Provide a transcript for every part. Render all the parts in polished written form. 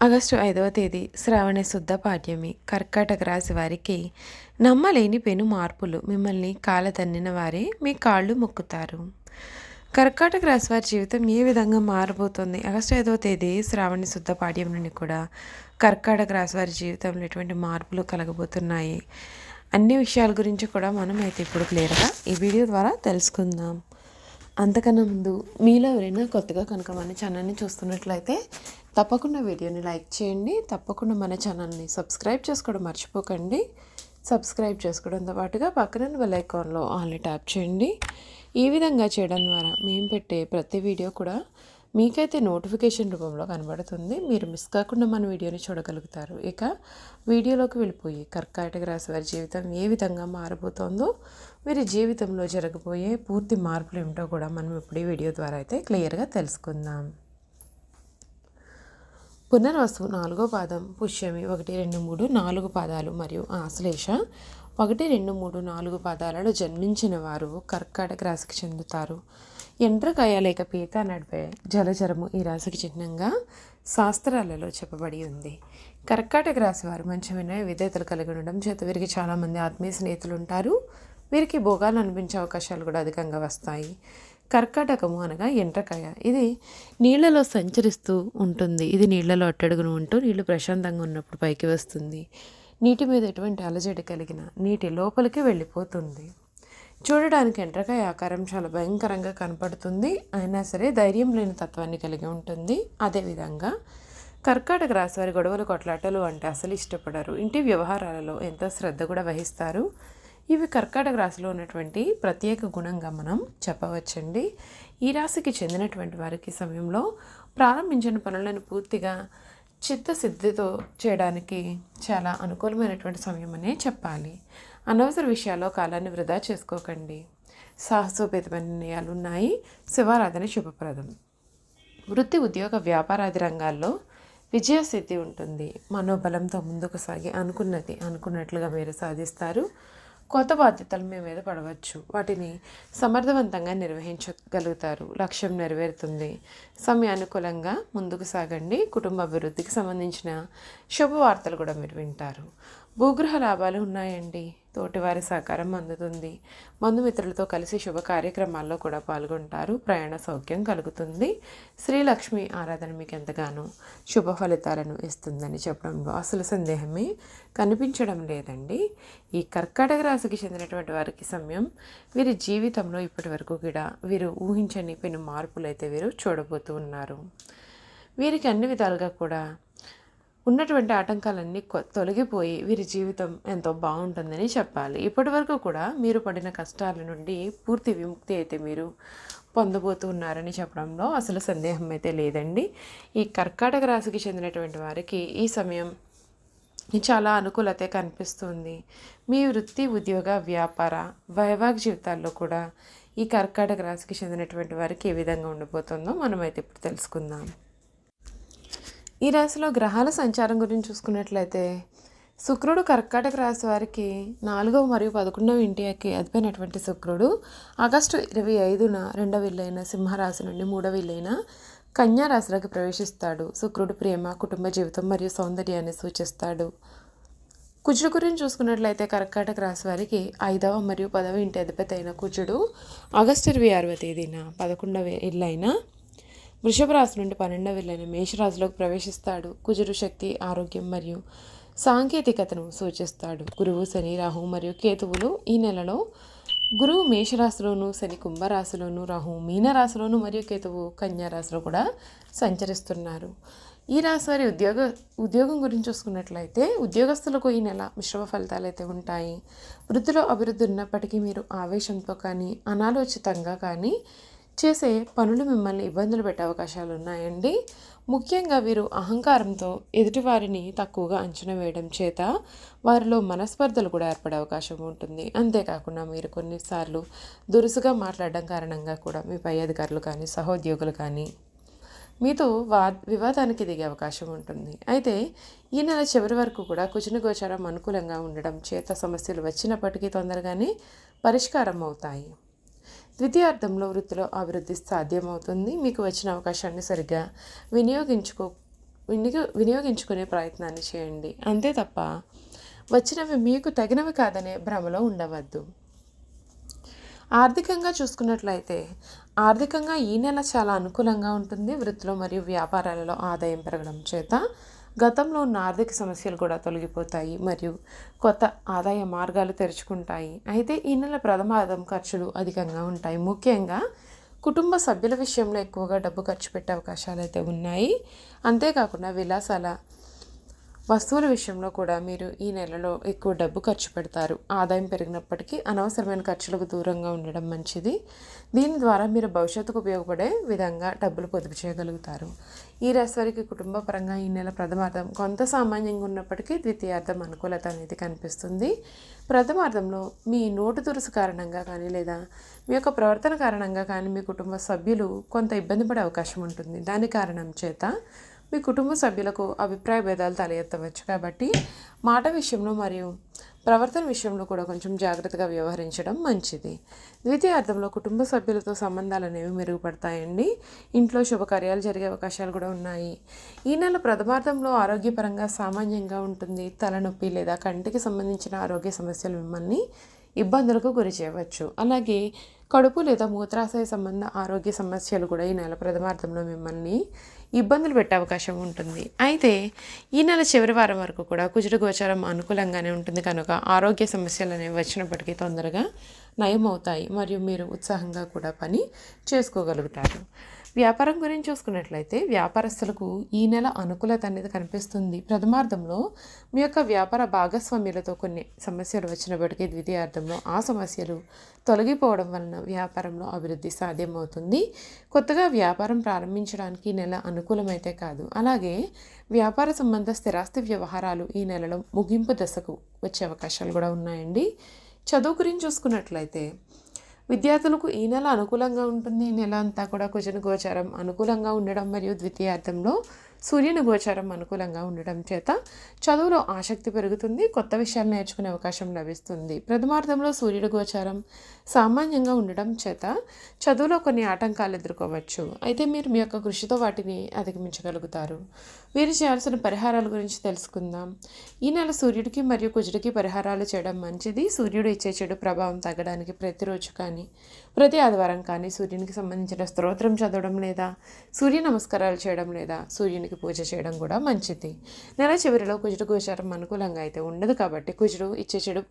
August 5వ తేదీ శ్రావణ శుద్ధ పాడ్యమి. కర్కాటక రాశి వారికి నమ్మలేని పెను మార్పులు. మిమ్మల్ని కాలతన్నిన వారే మీ కాళ్ళు మొక్కుతారు. కర్కాటక రాశి వారి జీవితం ఏ విధంగా మారబోతోంది? ఆగస్టు 5వ తేదీ శ్రావణ శుద్ధ పాడ్యం నుండి కూడా కర్కాటక రాశి వారి జీవితంలో ఎటువంటి మార్పులు కలగబోతున్నాయి? అన్ని విషయాల గురించి కూడా మనం అయితే ఇప్పుడు క్లియర్గా ఈ వీడియో ద్వారా తెలుసుకుందాం. అంతకన్నా ముందు మీలో ఎవరైనా కొత్తగా కనుక మన ఛానల్ని చూస్తున్నట్లయితే తప్పకుండా వీడియోని లైక్ చేయండి. తప్పకుండా మన ఛానల్ని సబ్స్క్రైబ్ చేసుకోవడం మర్చిపోకండి. సబ్స్క్రైబ్ చేసుకోవడంతో పాటుగా పక్కన బెల్ ఐకాన్లో ఆల్ని ట్యాప్ చేయండి. ఈ విధంగా చేయడం ద్వారా మేము పెట్టే ప్రతి వీడియో కూడా మీకైతే నోటిఫికేషన్ రూపంలో కనబడుతుంది. మీరు మిస్ కాకుండా మన వీడియోని చూడగలుగుతారు. ఇక వీడియోలోకి వెళ్ళిపోయి కర్కాటక రాశి వారి జీవితం ఏ విధంగా మారబోతోందో, వీరి జీవితంలో జరగబోయే పూర్తి మార్పులు ఏమిటో కూడా మనం ఇప్పుడు ఈ వీడియో ద్వారా అయితే క్లియర్గా తెలుసుకుందాం. పునర్వసు 4వ పాదం, పుష్యమి 1, 2, 3, 4 పాదాలు మరియు ఆశ్లేష 1, 2, 3, 4 పాదాలలో జన్మించిన వారు కర్కాటక రాశికి చెందుతారు. ఎండ్రకాయ లేక పీత నడిపే జలచరము ఈ రాశికి చిహ్నంగా శాస్త్రాలలో చెప్పబడి ఉంది. కర్కాటక రాశి వారు మంచి వినయ విధేయతలు కలిగి ఉండడం చేత వీరికి చాలామంది ఆత్మీయ స్నేహితులు ఉంటారు. వీరికి భోగాలు అనిపించే అవకాశాలు కూడా అధికంగా వస్తాయి. కర్కాటకము అనగా ఎండ్రకాయ. ఇది నీళ్లలో సంచరిస్తూ ఉంటుంది. ఇది నీళ్లలో అట్టడుగును ఉంటూ నీళ్లు ప్రశాంతంగా ఉన్నప్పుడు పైకి వస్తుంది. నీటి మీద ఎటువంటి అలజడి కలిగిన నీటి లోపలికి వెళ్ళిపోతుంది. చూడడానికి ఎండ్రకాయ ఆకారం చాలా భయంకరంగా కనపడుతుంది. అయినా సరే ధైర్యం లేని తత్వాన్ని కలిగి ఉంటుంది. అదేవిధంగా కర్కాటక రాశి వారి గొడవలు కొట్లాటలు అంటే అసలు ఇష్టపడరు. ఇంటి వ్యవహారాలలో ఎంతో శ్రద్ధ కూడా వహిస్తారు. ఇవి కర్కాటక రాశిలో ఉన్నటువంటి ప్రత్యేక గుణంగా మనం చెప్పవచ్చండి. ఈ రాశికి చెందినటువంటి వారికి సమయంలో ప్రారంభించిన పనులను పూర్తిగా చిత్తశుద్ధితో చేయడానికి చాలా అనుకూలమైనటువంటి సమయం అనే చెప్పాలి. అనవసర విషయాల్లో కాలాన్ని వృధా చేసుకోకండి. సాహసోపేతమైన నిర్ణయాలు ఉన్నాయి. శివారాధన శుభప్రదం. వృత్తి, ఉద్యోగ, వ్యాపారాది రంగాల్లో విజయసిద్ధి ఉంటుంది. మనోబలంతో ముందుకు సాగి అనుకున్నట్లుగా మీరు సాధిస్తారు. కొత్త బాధ్యతలు మీ మీద పడవచ్చు. వాటిని సమర్థవంతంగా నిర్వహించగలుగుతారు. లక్ష్యం నెరవేరుతుంది. సమయానుకూలంగా ముందుకు సాగండి. కుటుంబ అభివృద్ధికి సంబంధించిన శుభవార్తలు కూడా మీరు వింటారు. భూగృహ లాభాలు ఉన్నాయండి. తోటివారి సహకారం అందుతుంది. బంధుమిత్రులతో కలిసి శుభ కార్యక్రమాల్లో కూడా పాల్గొంటారు. ప్రయాణ సౌఖ్యం కలుగుతుంది. శ్రీలక్ష్మి ఆరాధన మీకు ఎంతగానో శుభ ఫలితాలను ఇస్తుందని చెప్పడంలో అసలు సందేహమే కనిపించడం లేదండి. ఈ కర్కాటక రాశికి చెందినటువంటి వారికి సమయం వీరి జీవితంలో ఇప్పటి వరకు కూడా వీరు ఊహించని పెను మార్పులు అయితే వీరు చూడబోతూ ఉన్నారు. వీరికి అన్ని విధాలుగా కూడా ఉన్నటువంటి ఆటంకాలన్నీ తొలగిపోయి వీరి జీవితం ఎంతో బాగుంటుందని చెప్పాలి. ఇప్పటి వరకు కూడా మీరు పడిన కష్టాల నుండి పూర్తి విముక్తి అయితే మీరు పొందబోతూ ఉన్నారని చెప్పడంలో అసలు సందేహం అయితే లేదండి. ఈ కర్కాటక రాశికి చెందినటువంటి వారికి ఈ సమయం చాలా అనుకూలత కనిపిస్తుంది. మీ వృత్తి, ఉద్యోగ, వ్యాపార, వైవాహిక జీవితాల్లో కూడా ఈ కర్కాటక రాశికి చెందినటువంటి వారికి ఏ విధంగా ఉండబోతుందో మనమైతే ఇప్పుడు తెలుసుకుందాం. ఈ రాశిలో గ్రహాల సంచారం గురించి చూసుకున్నట్లయితే శుక్రుడు కర్కాటక రాశి వారికి 4వ మరియు 11వ ఇంటికి అధిపైనటువంటి శుక్రుడు ఆగస్టు 25న 2వ ఇల్లైన సింహరాశి నుండి 3వ ఇల్లైన కన్యా రాశిలోకి ప్రవేశిస్తాడు. శుక్రుడు ప్రేమ, కుటుంబ జీవితం మరియు సౌందర్యాన్ని సూచిస్తాడు. కుజుడు గురించి చూసుకున్నట్లయితే కర్కాటక రాశి వారికి 5వ మరియు 10వ ఇంటి అధిపతి అయిన కుజుడు ఆగస్టు 26వ తేదీన 11వ ఇల్లైన వృషభ రాశి నుండి 12వ ఇల్లైన మేషరాశిలోకి ప్రవేశిస్తాడు. కుజుడు శక్తి, ఆరోగ్యం మరియు సాంకేతికతను సూచిస్తాడు. గురువు, శని, రాహు మరియు కేతువులు ఈ నెలలో గురువు మేషరాశిలోను, శని కుంభరాశిలోను, రాహు మీనరాశిలోను మరియు కేతువు కన్యా రాశిలో కూడా సంచరిస్తున్నారు. ఈ రాశి వారి ఉద్యోగం గురించి చూసుకున్నట్లయితే ఉద్యోగస్తులకు ఈ నెల మిశ్రమ ఫలితాలు అయితే ఉంటాయి. వృత్తిలో అభివృద్ధి ఉన్నప్పటికీ మీరు ఆవేశంతో కానీ అనాలోచితంగా కానీ చేసే పనులు మిమ్మల్ని ఇబ్బందులు పెట్టే అవకాశాలు ఉన్నాయండి. ముఖ్యంగా వీరు అహంకారంతో ఎదుటివారిని తక్కువగా అంచనా వేయడం చేత వారిలో మనస్పర్ధలు కూడా ఏర్పడే అవకాశం ఉంటుంది. అంతేకాకుండా మీరు కొన్నిసార్లు దురుసుగా మాట్లాడడం కారణంగా కూడా మీ పై అధికారులు కానీ సహోద్యోగులు కానీ మీతో వివాదానికి దిగే అవకాశం ఉంటుంది. అయితే ఈ నెల చివరి వరకు కూడా కుజుని గోచారం అనుకూలంగా ఉండడం చేత సమస్యలు వచ్చినప్పటికీ తొందరగానే పరిష్కారం అవుతాయి. ద్వితీయార్థంలో వృత్తిలో అభివృద్ధి సాధ్యమవుతుంది. మీకు వచ్చిన అవకాశాన్ని సరిగ్గా వినియోగించుకునే ప్రయత్నాన్ని చేయండి. అంతే తప్ప వచ్చినవి మీకు తగినవి కాదనే భ్రమలో ఉండవద్దు. ఆర్థికంగా చూసుకున్నట్లయితే ఆర్థికంగా ఈ నెల చాలా అనుకూలంగా ఉంటుంది. వృత్తిలో మరియు వ్యాపారాలలో ఆదాయం పెరగడం చేత గతంలో ఉన్న ఆర్థిక సమస్యలు కూడా తొలగిపోతాయి మరియు కొత్త ఆదాయ మార్గాలు తెరుచుకుంటాయి. అయితే ఈ నెల ప్రథమార్థం ఖర్చులు అధికంగా ఉంటాయి. ముఖ్యంగా కుటుంబ సభ్యుల విషయంలో ఎక్కువగా డబ్బు ఖర్చు పెట్టే అవకాశాలు అయితే ఉన్నాయి. అంతేకాకుండా విలాసాల వస్తువుల విషయంలో కూడా మీరు ఈ నెలలో ఎక్కువ డబ్బు ఖర్చు పెడతారు. ఆదాయం పెరిగినప్పటికీ అనవసరమైన ఖర్చులకు దూరంగా ఉండడం మంచిది. దీని ద్వారా మీరు భవిష్యత్తుకు ఉపయోగపడే విధంగా డబ్బులు పొదుపు చేయగలుగుతారు. ఈ రాశి వారికి కుటుంబ పరంగా ఈ నెల ప్రథమార్థం కొంత సామాన్యంగా ఉన్నప్పటికీ ద్వితీయార్థం అనుకూలత అనేది కనిపిస్తుంది. ప్రథమార్థంలో మీ నోటు దురుసు కారణంగా కానీ లేదా మీ యొక్క ప్రవర్తన కారణంగా కానీ మీ కుటుంబ సభ్యులు కొంత ఇబ్బంది పడే అవకాశం ఉంటుంది. దాని కారణం చేత మీ కుటుంబ సభ్యులకు అభిప్రాయ భేదాలు తల ఎత్తవచ్చు. కాబట్టి మాట విషయంలో మరియు ప్రవర్తన విషయంలో కూడా కొంచెం జాగ్రత్తగా వ్యవహరించడం మంచిది. ద్వితీయార్థంలో కుటుంబ సభ్యులతో సంబంధాలు అనేవి మెరుగుపడతాయండి. ఇంట్లో శుభకార్యాలు జరిగే అవకాశాలు కూడా ఉన్నాయి. ఈ నెల ప్రథమార్థంలో ఆరోగ్యపరంగా సామాన్యంగా ఉంటుంది. తలనొప్పి లేదా కంటికి సంబంధించిన ఆరోగ్య సమస్యలు మిమ్మల్ని ఇబ్బందులకు గురి చేయవచ్చు. అలాగే కడుపు లేదా మూత్రాశయ సంబంధ ఆరోగ్య సమస్యలు కూడా ఈ నెల ప్రథమార్థంలో మిమ్మల్ని ఇబ్బందులు పెట్టే అవకాశం ఉంటుంది. అయితే ఈ నెల చివరి వారం వరకు కూడా కుజుడు గోచారం అనుకూలంగానే ఉంటుంది కనుక ఆరోగ్య సమస్యలు అనేవి వచ్చినప్పటికీ తొందరగా నయం అవుతాయి మరియు మీరు ఉత్సాహంగా కూడా పని చేసుకోగలుగుతారు. వ్యాపారం గురించి చూసుకున్నట్లయితే వ్యాపారస్తులకు ఈ నెల అనుకూలత అనేది కనిపిస్తుంది. ప్రథమార్థంలో మీ యొక్క వ్యాపార భాగస్వామ్యులతో కొన్ని సమస్యలు వచ్చినప్పటికీ ద్వితీయార్థంలో ఆ సమస్యలు తొలగిపోవడం వలన వ్యాపారంలో అభివృద్ధి సాధ్యమవుతుంది. కొత్తగా వ్యాపారం ప్రారంభించడానికి ఈ నెల అనుకూలమైతే కాదు. అలాగే వ్యాపార సంబంధ స్థిరాస్తి వ్యవహారాలు ఈ నెలలో ముగింపు దశకు వచ్చే అవకాశాలు కూడా ఉన్నాయండి. చదువు గురించి చూసుకున్నట్లయితే విద్యార్థులకు ఈ నెల అనుకూలంగా ఉంటుంది. ఈ నెల అంతా కూడా కుజుని గోచారం అనుకూలంగా ఉండడం మరియు ద్వితీయార్థంలో సూర్యుని గోచారం అనుకూలంగా ఉండడం చేత చదువులో ఆసక్తి పెరుగుతుంది. కొత్త విషయాలు నేర్చుకునే అవకాశం లభిస్తుంది. ప్రథమార్థంలో సూర్యుడి గోచారం సామాన్యంగా ఉండడం చేత చదువులో కొన్ని ఆటంకాలు ఎదుర్కోవచ్చు. అయితే మీరు మీ యొక్క కృషితో వాటిని అధిగమించగలుగుతారు. మీరు చేయాల్సిన పరిహారాల గురించి తెలుసుకుందాం. ఈ నెల సూర్యుడికి మరియు కుజుడికి పరిహారాలు చేయడం మంచిది. సూర్యుడు ఇచ్చే చెడు ప్రభావం తగ్గడానికి ప్రతిరోజు కానీ ప్రతి ఆదివారం కానీ సూర్యునికి సంబంధించిన స్తోత్రం చదవడం లేదా సూర్య నమస్కారాలు చేయడం లేదా సూర్యునికి పూజ చేయడం కూడా మంచిది. నెల చివరిలో కుజుడు గోచారం అనుకూలంగా అయితే ఉండదు కాబట్టి కుజుడు ఇచ్చే చెడు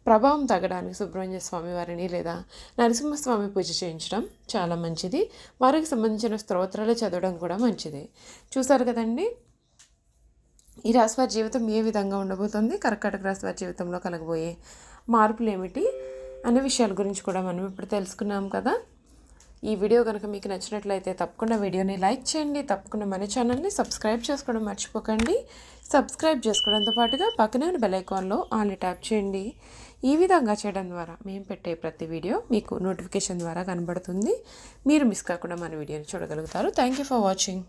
ప్రభావం తగ్గడానికి సుబ్రహ్మణ్య స్వామి వారిని లేదా నరసింహస్వామి పూజ చేయించడం చాలా మంచిది. వారికి సంబంధించిన స్తోత్రాలు చదవడం కూడా మంచిది. చూసారు కదండి, ఈ రాశి వారి జీవితం ఏ విధంగా ఉండబోతుంది, కర్కాటక రాశి వారి జీవితంలో కలగబోయే మార్పులు ఏమిటి అనే విషయాల గురించి కూడా మనం ఇప్పుడు తెలుసుకున్నాం కదా. ఈ వీడియో కనుక మీకు నచ్చినట్లయితే తప్పకుండా వీడియోని లైక్ చేయండి. తప్పకుండా మన ఛానల్ని సబ్స్క్రైబ్ చేసుకోవడం మర్చిపోకండి. సబ్స్క్రైబ్ చేసుకోవడంతో పాటుగా పక్కనే ఉన్న బెల్ ఐకాన్లో ఆల్ని ట్యాప్ చేయండి. ఈ విధంగా చేయడం ద్వారా మేము పెట్టే ప్రతి వీడియో మీకు నోటిఫికేషన్ ద్వారా కనబడుతుంది. మీరు మిస్ కాకుండా మన వీడియోని చూడగలుగుతారు. Thank you for watching.